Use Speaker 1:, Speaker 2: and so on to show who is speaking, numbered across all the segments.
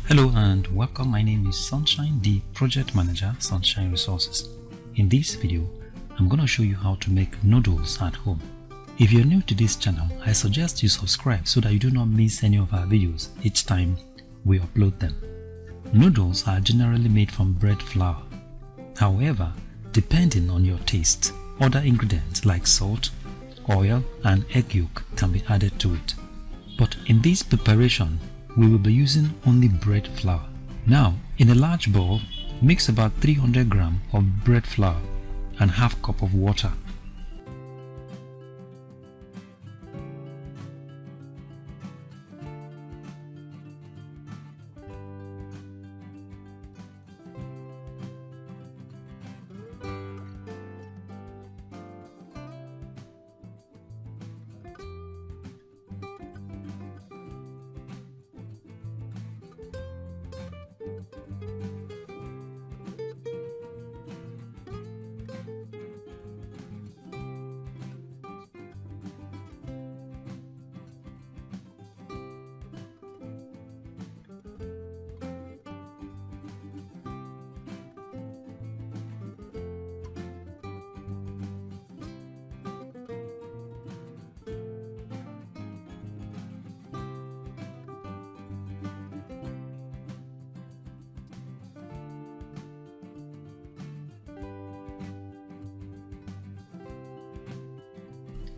Speaker 1: Hello and welcome. My name is Sunshine, the project manager, Sunshine Resources. In this video, I'm going to show you how to make noodles at home. If you're new to this channel, I suggest you subscribe so that you do not miss any of our videos each time we upload them. Noodles are generally made from bread flour. However, depending on your taste, other ingredients like salt, oil and egg yolk can be added to it. But in this preparation, we will be using only bread flour. Now, in a large bowl, mix about 300 grams of bread flour and half cup of water.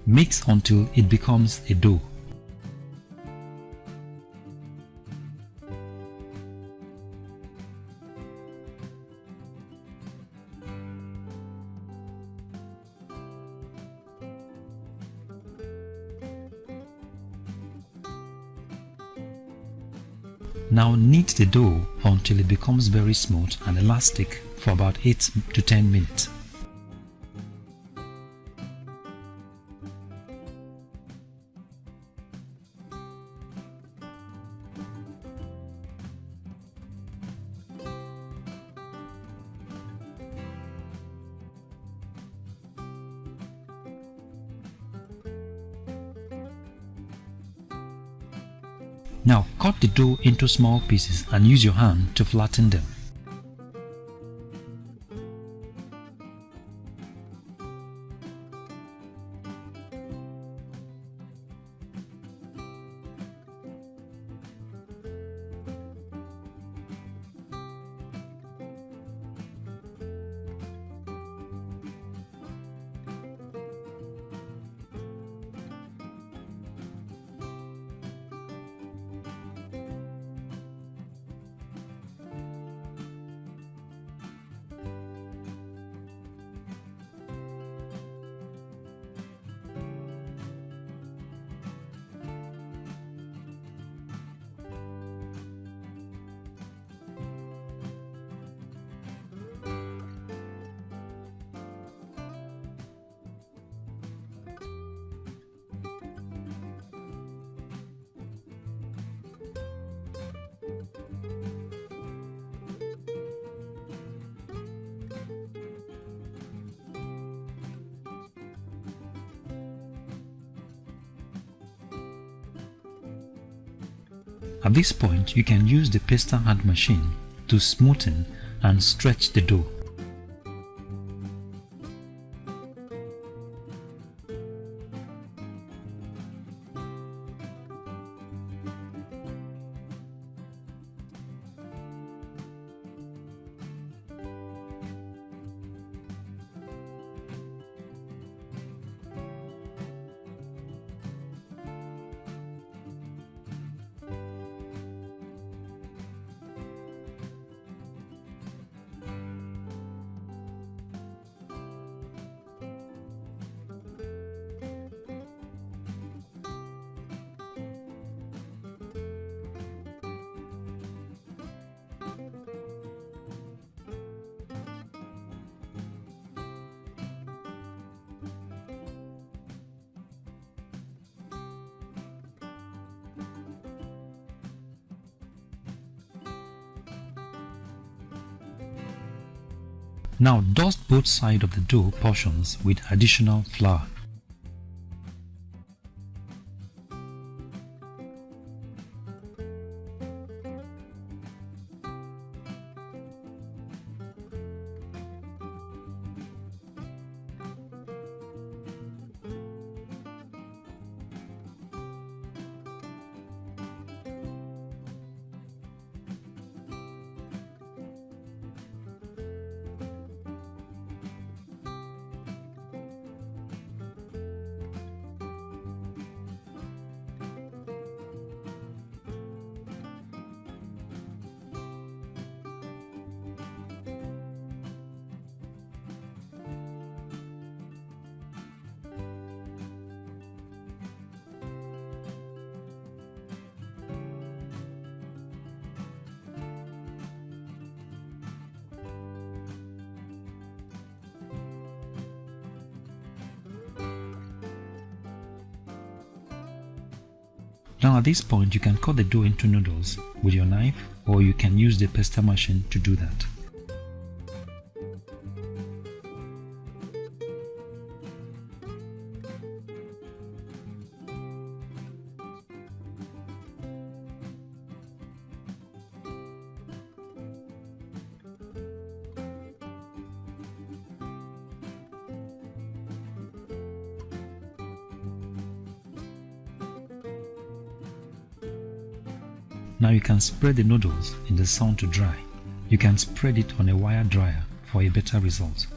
Speaker 1: Mix until it becomes a dough. Now knead the dough until it becomes very smooth and elastic for about 8 to 10 minutes. Now cut the dough into small pieces and use your hand to flatten them. At this point, you can use the pasta hand machine to smoothen and stretch the dough. Now dust both sides of the dough portions with additional flour. Now at this point you can cut the dough into noodles with your knife, or you can use the pasta machine to do that. Now you can spread the noodles in the sun to dry. You can spread it on a wire dryer for a better result.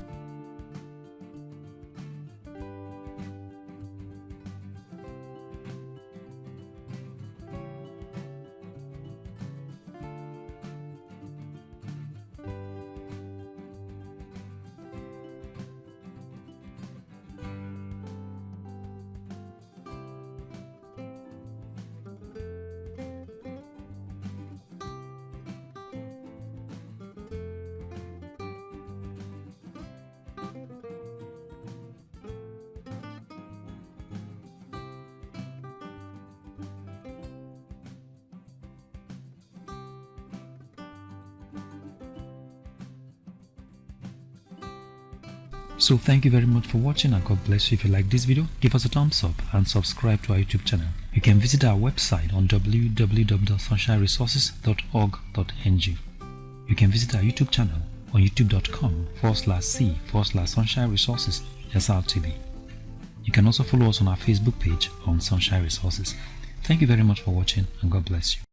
Speaker 1: So thank you very much for watching, and God bless you. If you like this video, give us a thumbs up and subscribe to our YouTube channel. You can visit our website on www.sunshineresources.org.ng. You can visit our YouTube channel on youtube.com/c/Sunshine Resources SRTV. You can also follow us on our Facebook page on Sunshine Resources. Thank you very much for watching, and God bless you.